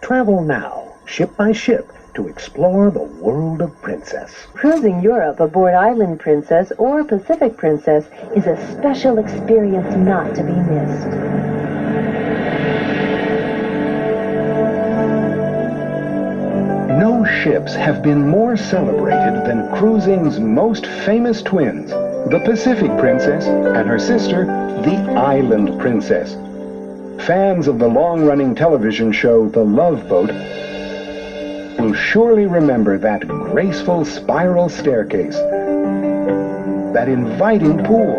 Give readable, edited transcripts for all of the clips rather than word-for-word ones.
Travel now, ship by ship, to explore the world of Princess. Cruising Europe aboard Island Princess or Pacific Princess is a special experience not to be missed. No ships have been more celebrated than cruising's most famous twins, the Pacific Princess and her sister, the Island Princess. Fans of the long-running television show The Love Boat will surely remember that graceful spiral staircase, that inviting pool,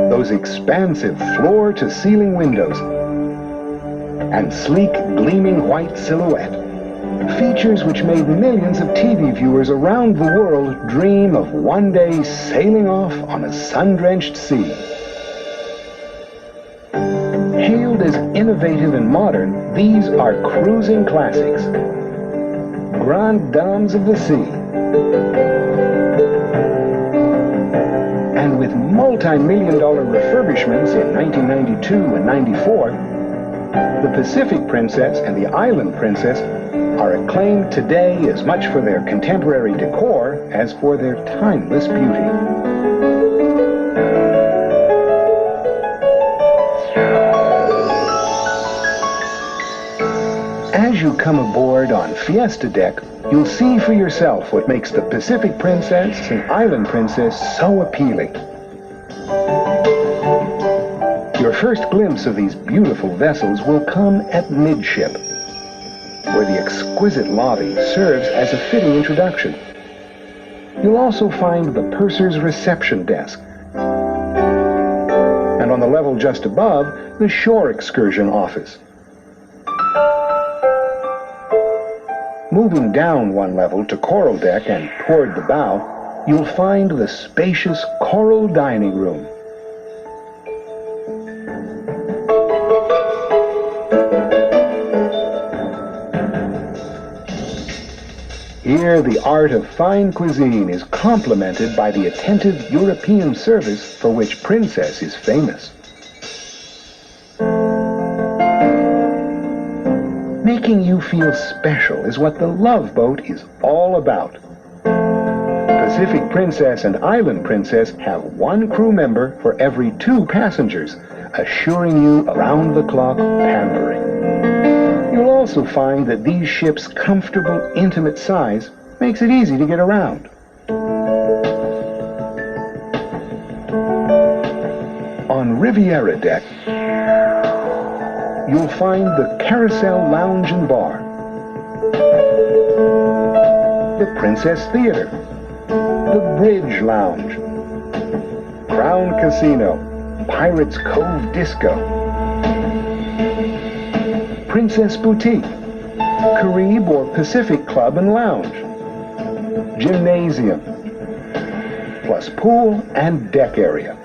those expansive floor-to-ceiling windows, and sleek, gleaming white silhouette. Features which made millions of TV viewers around the world dream of one day sailing off on a sun-drenched sea. Hailed as innovative and modern, these are cruising classics. Grand Dames of the Sea. And with multi-million-dollar refurbishments in 1992 and 94, the Pacific Princess and the Island Princess are acclaimed today as much for their contemporary decor as for their timeless beauty. As you come aboard on Fiesta Deck, you'll see for yourself what makes the Pacific Princess and Island Princess so appealing. Your first glimpse of these beautiful vessels will come at midship, where the exquisite lobby serves as a fitting introduction. You'll also find the purser's reception desk, and on the level just above, the shore excursion office. Moving down one level to Coral Deck and toward the bow, you'll find the spacious Coral Dining Room. Here, the art of fine cuisine is complemented by the attentive European service for which Princess is famous. Making you feel special is what the Love Boat is all about. Pacific Princess and Island Princess have one crew member for every 2 passengers, assuring you around-the-clock pampering. You'll also find that these ships' comfortable, intimate size makes it easy to get around. On Riviera Deck, you'll find the Carousel Lounge and Bar, the Princess Theater, the Bridge Lounge, Crown Casino, Pirates Cove Disco, Princess Boutique, Carib or Pacific Club and Lounge, Gymnasium, plus pool and deck area.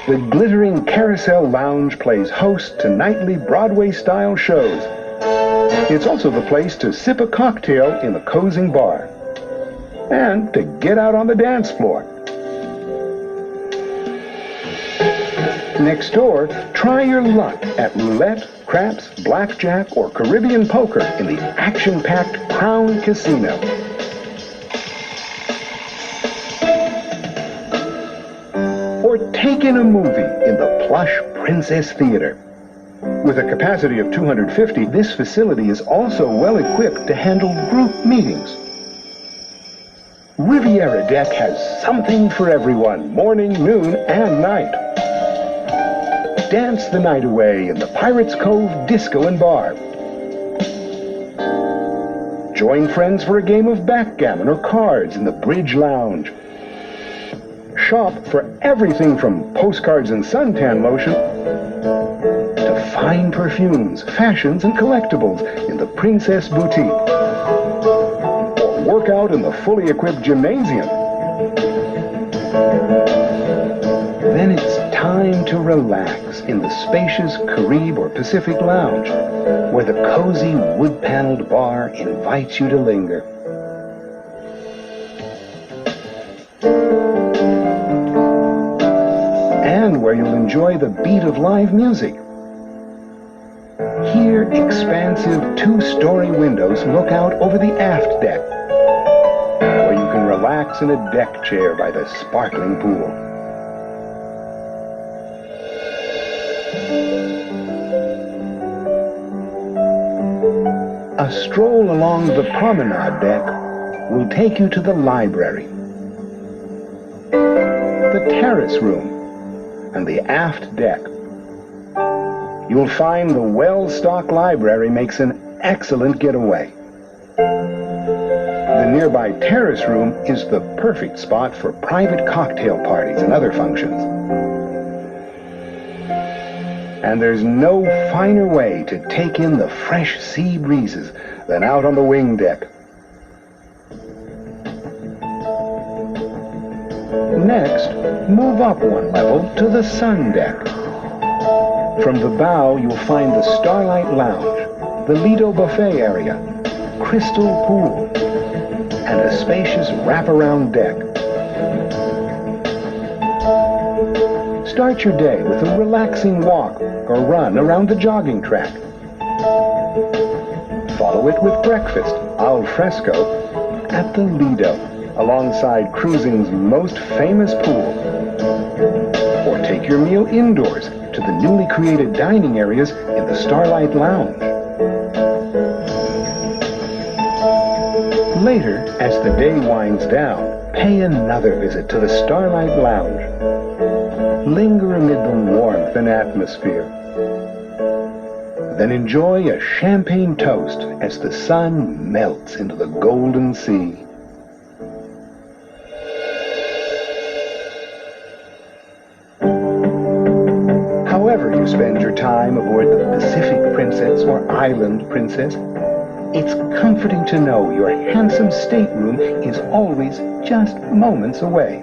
The glittering Carousel Lounge plays host to nightly Broadway-style shows. It's also the place to sip a cocktail in the Cozing Bar and to get out on the dance floor. Next door, try your luck at roulette, craps, blackjack, or Caribbean poker in the action-packed Crown Casino. Or take in a movie in the plush Princess Theater. With a capacity of 250, this facility is also well equipped to handle group meetings. Riviera Deck has something for everyone, morning, noon, and night. Dance the night away in the Pirates Cove Disco and Bar. Join friends for a game of backgammon or cards in the Bridge Lounge. Shop for everything from postcards and suntan lotion to fine perfumes, fashions, and collectibles in the Princess Boutique. Or work out in the fully equipped gymnasium. Then it's time to relax in the spacious Carib or Pacific Lounge, where the cozy wood-paneled bar invites you to linger. And where you'll enjoy the beat of live music. Here, expansive two-story windows look out over the aft deck, where you can relax in a deck chair by the sparkling pool. A stroll along the promenade deck will take you to the library, the terrace room, and the aft deck. You'll find the well-stocked library makes an excellent getaway. The nearby terrace room is the perfect spot for private cocktail parties and other functions. And there's no finer way to take in the fresh sea breezes than out on the wing deck. Next, move up one level to the sun deck. From the bow, you'll find the Starlight Lounge, the Lido Buffet area, crystal pool, and a spacious wraparound deck. Start your day with a relaxing walk or run around the jogging track. Follow it with breakfast, al fresco, at the Lido, alongside cruising's most famous pool. Or take your meal indoors to the newly created dining areas in the Starlight Lounge. Later, as the day winds down, pay another visit to the Starlight Lounge. Linger amid the warmth and atmosphere. Then enjoy a champagne toast as the sun melts into the golden sea. However you spend your time aboard the Pacific Princess or Island Princess, it's comforting to know your handsome stateroom is always just moments away.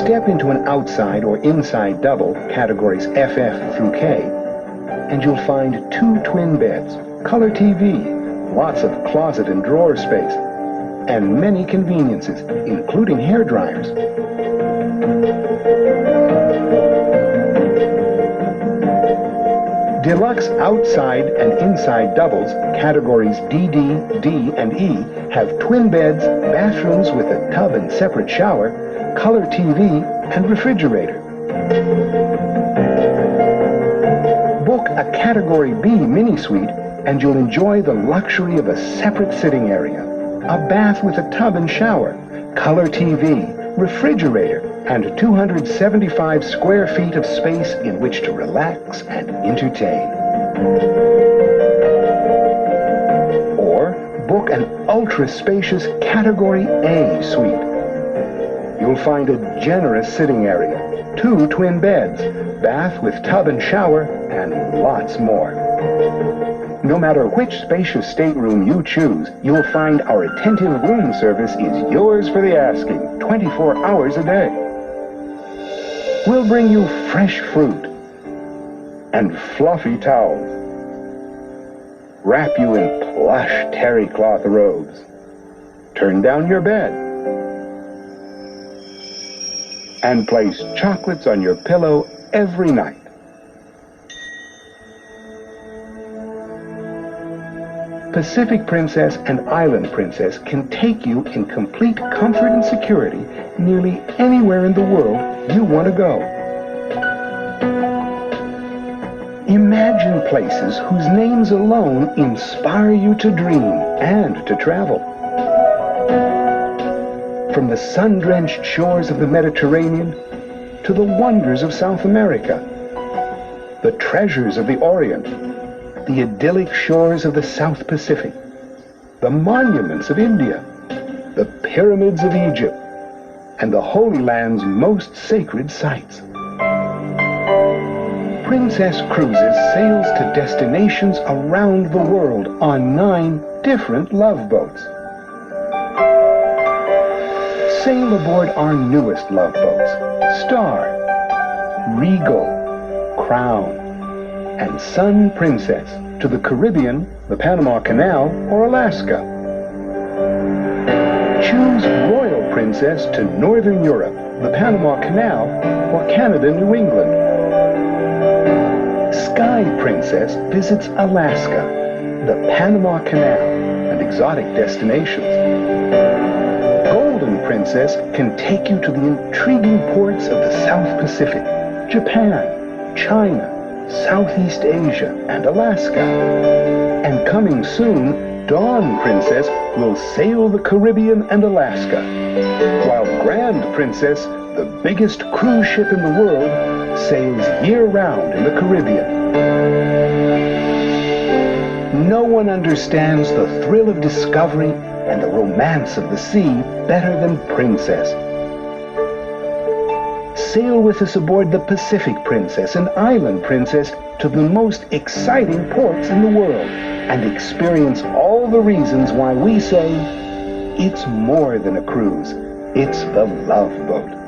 Step into an outside or inside double, categories FF through K, and you'll find 2 twin beds, color TV, lots of closet and drawer space, and many conveniences, including hair dryers. Deluxe outside and inside doubles, categories DD, D, and E, have twin beds, bathrooms with a tub and separate shower, color TV, and refrigerator. Book a Category B mini-suite and you'll enjoy the luxury of a separate sitting area, a bath with a tub and shower, color TV, refrigerator, and 275 square feet of space in which to relax and entertain. Or book an ultra-spacious Category A suite. You'll find a generous sitting area, 2 twin beds, bath with tub and shower, and lots more. No matter which spacious stateroom you choose, you'll find our attentive room service is yours for the asking, 24 hours a day. We'll bring you fresh fruit and fluffy towels, wrap you in plush terry cloth robes, turn down your bed, and place chocolates on your pillow every night. Pacific Princess and Island Princess can take you in complete comfort and security nearly anywhere in the world you want to go. Imagine places whose names alone inspire you to dream and to travel. From the sun-drenched shores of the Mediterranean to the wonders of South America, the treasures of the Orient, the idyllic shores of the South Pacific, the monuments of India, the pyramids of Egypt, and the Holy Land's most sacred sites. Princess Cruises sails to destinations around the world on 9 different love boats. Sail aboard our newest love boats, Star, Regal, Crown, and Sun Princess, to the Caribbean, the Panama Canal, or Alaska. Choose Royal Princess to Northern Europe, the Panama Canal, or Canada, New England. Sky Princess visits Alaska, the Panama Canal, and exotic destinations. Golden Princess can take you to the intriguing ports of the South Pacific, Japan, China, Southeast Asia, and Alaska. And coming soon, Dawn Princess will sail the Caribbean and Alaska, while Grand Princess, the biggest cruise ship in the world, sails year-round in the Caribbean. No one understands the thrill of discovery and the romance of the sea better than Princess. Sail with us aboard the Pacific Princess and Island Princess to the most exciting ports in the world and experience all the reasons why we say it's more than a cruise. It's the Love Boat.